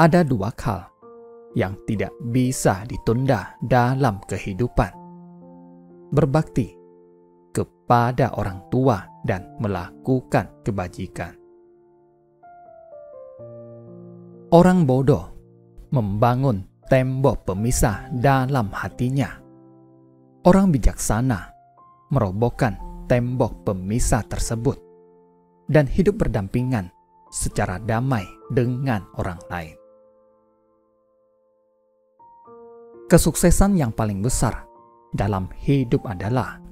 Ada dua hal yang tidak bisa ditunda dalam kehidupan: berbakti kepada orang tua dan melakukan kebajikan. Orang bodoh membangun tembok pemisah dalam hatinya. Orang bijaksana merobohkan tembok pemisah tersebut dan hidup berdampingan secara damai dengan orang lain. Kesuksesan yang paling besar dalam hidup adalah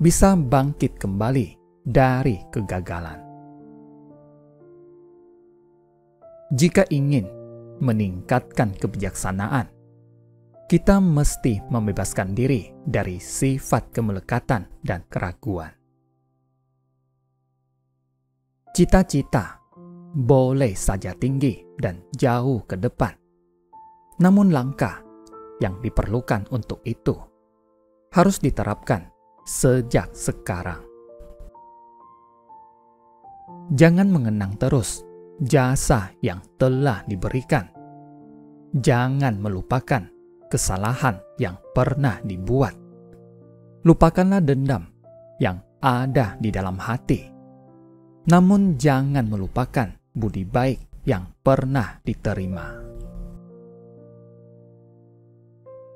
bisa bangkit kembali dari kegagalan. Jika ingin meningkatkan kebijaksanaan, kita mesti membebaskan diri dari sifat kemelekatan dan keraguan. Cita-cita boleh saja tinggi dan jauh ke depan, namun langkah yang diperlukan untuk itu harus diterapkan sejak sekarang. Jangan mengenang terus jasa yang telah diberikan. Jangan melupakan kesalahan yang pernah dibuat. Lupakanlah dendam yang ada di dalam hati. Namun jangan melupakan budi baik yang pernah diterima.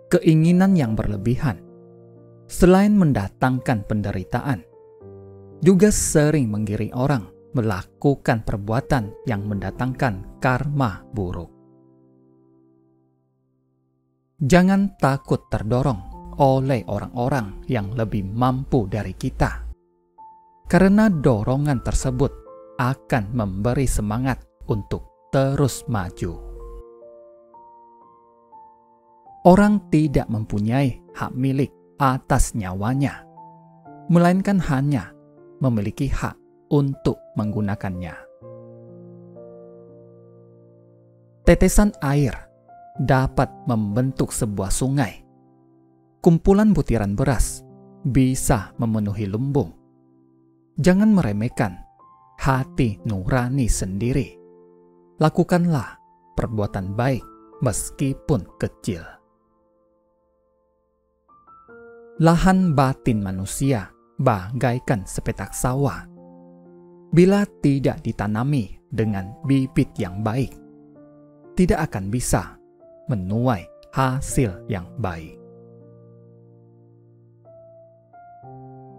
Keinginan yang berlebihan, selain mendatangkan penderitaan, juga sering menggiring orang melakukan perbuatan yang mendatangkan karma buruk. Jangan takut terdorong oleh orang-orang yang lebih mampu dari kita, karena dorongan tersebut akan memberi semangat untuk terus maju. Orang tidak mempunyai hak milik atas nyawanya, melainkan hanya memiliki hak untuk menggunakannya. Tetesan air dapat membentuk sebuah sungai. Kumpulan butiran beras bisa memenuhi lumbung. Jangan meremehkan hati nurani sendiri. Lakukanlah perbuatan baik meskipun kecil. Lahan batin manusia bagaikan sepetak sawah. Bila tidak ditanami dengan bibit yang baik, tidak akan bisa menuai hasil yang baik.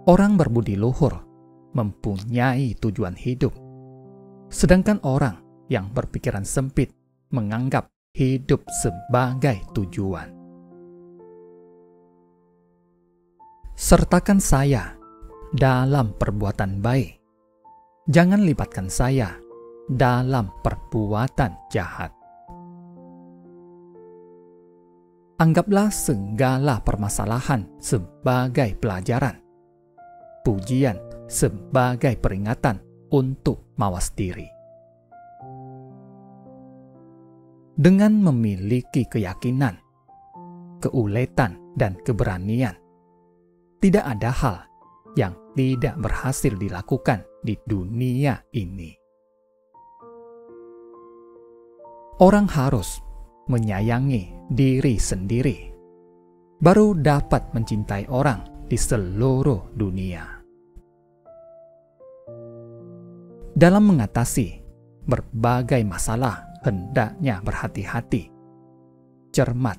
Orang berbudi luhur mempunyai tujuan hidup, sedangkan orang yang berpikiran sempit menganggap hidup sebagai tujuan. Sertakan saya dalam perbuatan baik. Jangan libatkan saya dalam perbuatan jahat. Anggaplah segala permasalahan sebagai pelajaran, pujian sebagai peringatan untuk mawas diri. Dengan memiliki keyakinan, keuletan, dan keberanian, tidak ada hal yang tidak berhasil dilakukan di dunia ini. Orang harus menyayangi diri sendiri, baru dapat mencintai orang di seluruh dunia. Dalam mengatasi berbagai masalah, hendaknya berhati-hati, cermat,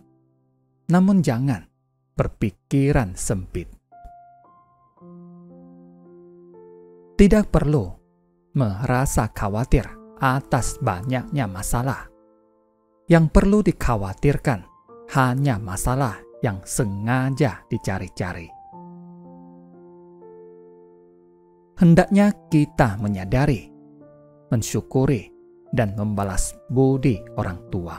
namun jangan berpikiran sempit. Tidak perlu merasa khawatir atas banyaknya masalah. Yang perlu dikhawatirkan hanya masalah yang sengaja dicari-cari. Hendaknya kita menyadari, mensyukuri, dan membalas budi orang tua.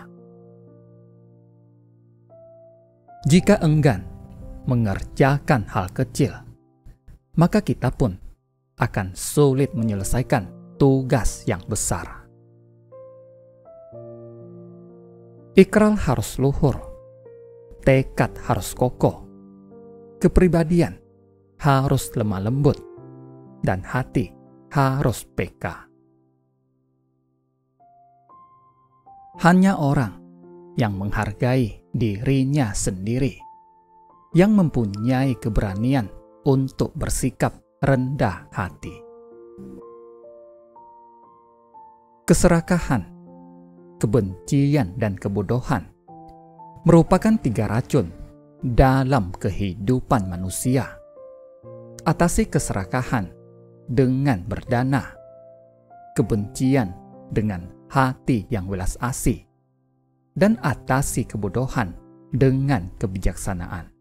Jika enggan mengerjakan hal kecil, maka kita pun akan sulit menyelesaikan tugas yang besar. Ikrar harus luhur, tekad harus kokoh, kepribadian harus lemah lembut, dan hati harus peka. Hanya orang yang menghargai dirinya sendiri, yang mempunyai keberanian untuk bersikap rendah hati. Keserakahan, kebencian, dan kebodohan merupakan 3 racun dalam kehidupan manusia. Atasi keserakahan dengan berdana, kebencian dengan hati yang welas asih, dan atasi kebodohan dengan kebijaksanaan.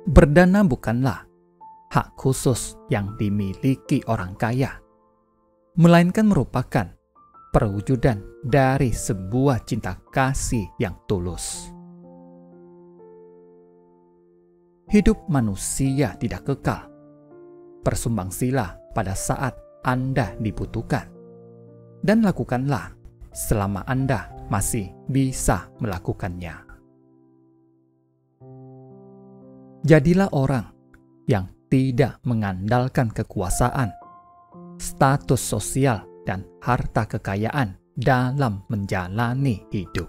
Berdana bukanlah hak khusus yang dimiliki orang kaya, melainkan merupakan perwujudan dari sebuah cinta kasih yang tulus. Hidup manusia tidak kekal. Bersumbangsihlah pada saat Anda dibutuhkan, dan lakukanlah selama Anda masih bisa melakukannya. Jadilah orang yang tidak mengandalkan kekuasaan, status sosial, dan harta kekayaan dalam menjalani hidup.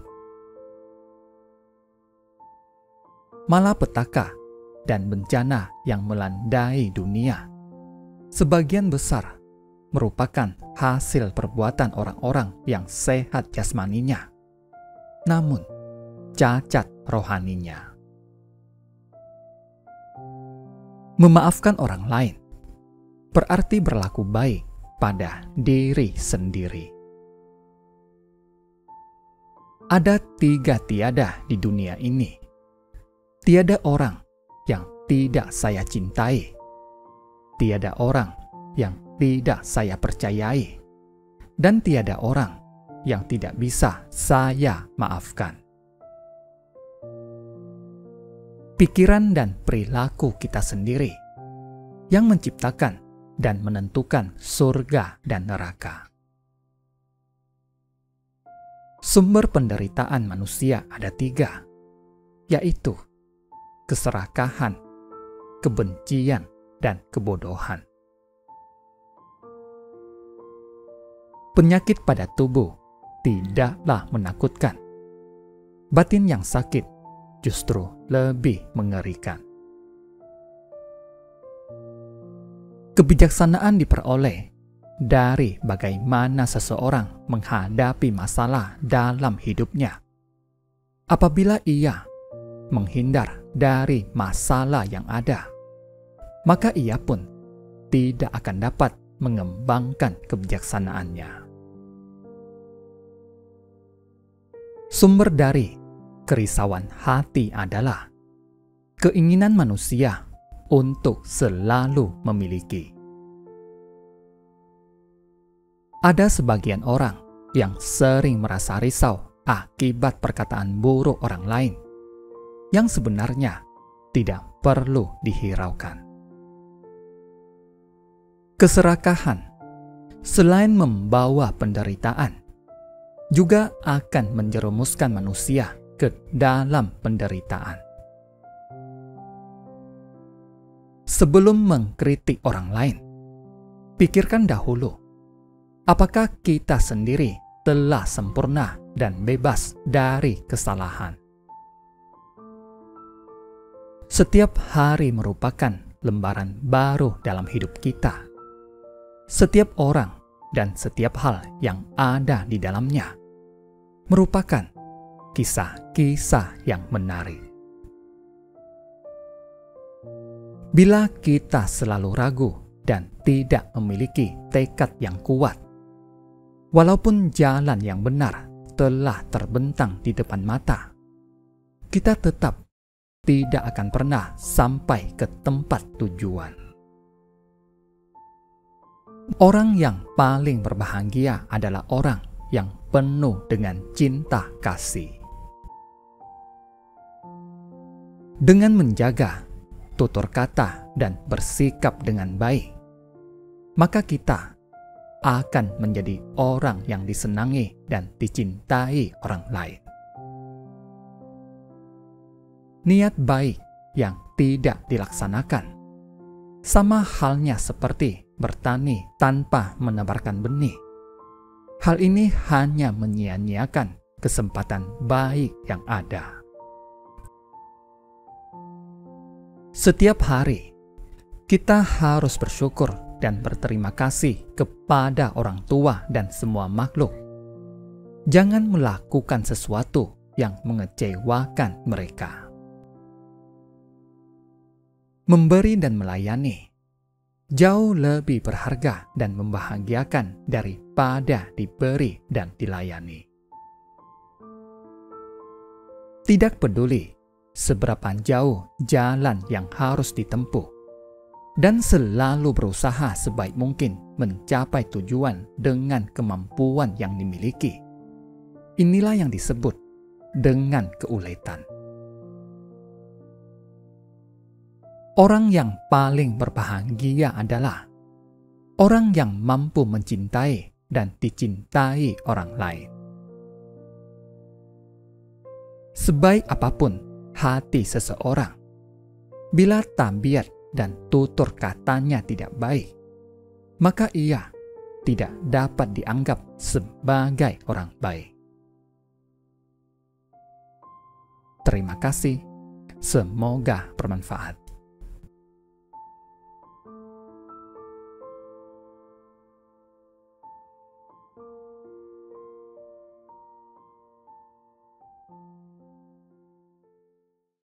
Malapetaka dan bencana yang melandai dunia sebagian besar merupakan hasil perbuatan orang-orang yang sehat jasmaninya, namun cacat rohaninya. Memaafkan orang lain berarti berlaku baik pada diri sendiri. Ada 3 tiada di dunia ini. Tiada orang yang tidak saya cintai. Tiada orang yang tidak saya percayai. Dan tiada orang yang tidak bisa saya maafkan. Pikiran dan perilaku kita sendiri yang menciptakan dan menentukan surga dan neraka. Sumber penderitaan manusia ada 3, yaitu keserakahan, kebencian, dan kebodohan. Penyakit pada tubuh tidaklah menakutkan. Batin yang sakit justru lebih mengerikan. Kebijaksanaan diperoleh dari bagaimana seseorang menghadapi masalah dalam hidupnya. Apabila ia menghindar dari masalah yang ada, maka ia pun tidak akan dapat mengembangkan kebijaksanaannya. Sumber dari kerisauan hati adalah keinginan manusia untuk selalu memiliki. Ada sebagian orang yang sering merasa risau akibat perkataan buruk orang lain yang sebenarnya tidak perlu dihiraukan. Keserakahan, selain membawa penderitaan, juga akan menjerumuskan manusia ke dalam penderitaan. Sebelum mengkritik orang lain, pikirkan dahulu, apakah kita sendiri telah sempurna dan bebas dari kesalahan? Setiap hari merupakan lembaran baru dalam hidup kita. Setiap orang dan setiap hal yang ada di dalamnya merupakan kisah-kisah yang menarik. Bila kita selalu ragu dan tidak memiliki tekad yang kuat, walaupun jalan yang benar telah terbentang di depan mata, kita tetap tidak akan pernah sampai ke tempat tujuan. Orang yang paling berbahagia adalah orang yang penuh dengan cinta kasih. Dengan menjaga tutur kata dan bersikap dengan baik, maka kita akan menjadi orang yang disenangi dan dicintai orang lain. Niat baik yang tidak dilaksanakan. Sama halnya seperti bertani tanpa menebarkan benih. Hal ini hanya menyia-nyiakan kesempatan baik yang ada. Setiap hari, kita harus bersyukur dan berterima kasih kepada orang tua dan semua makhluk. Jangan melakukan sesuatu yang mengecewakan mereka. Memberi dan melayani jauh lebih berharga dan membahagiakan daripada diberi dan dilayani. Tidak peduli seberapa jauh jalan yang harus ditempuh, dan selalu berusaha sebaik mungkin mencapai tujuan dengan kemampuan yang dimiliki. Inilah yang disebut dengan keuletan. Orang yang paling berbahagia adalah orang yang mampu mencintai dan dicintai orang lain. Sebaik apapun hati seseorang, bila tabiat dan tutur katanya tidak baik, maka ia tidak dapat dianggap sebagai orang baik. Terima kasih, semoga bermanfaat.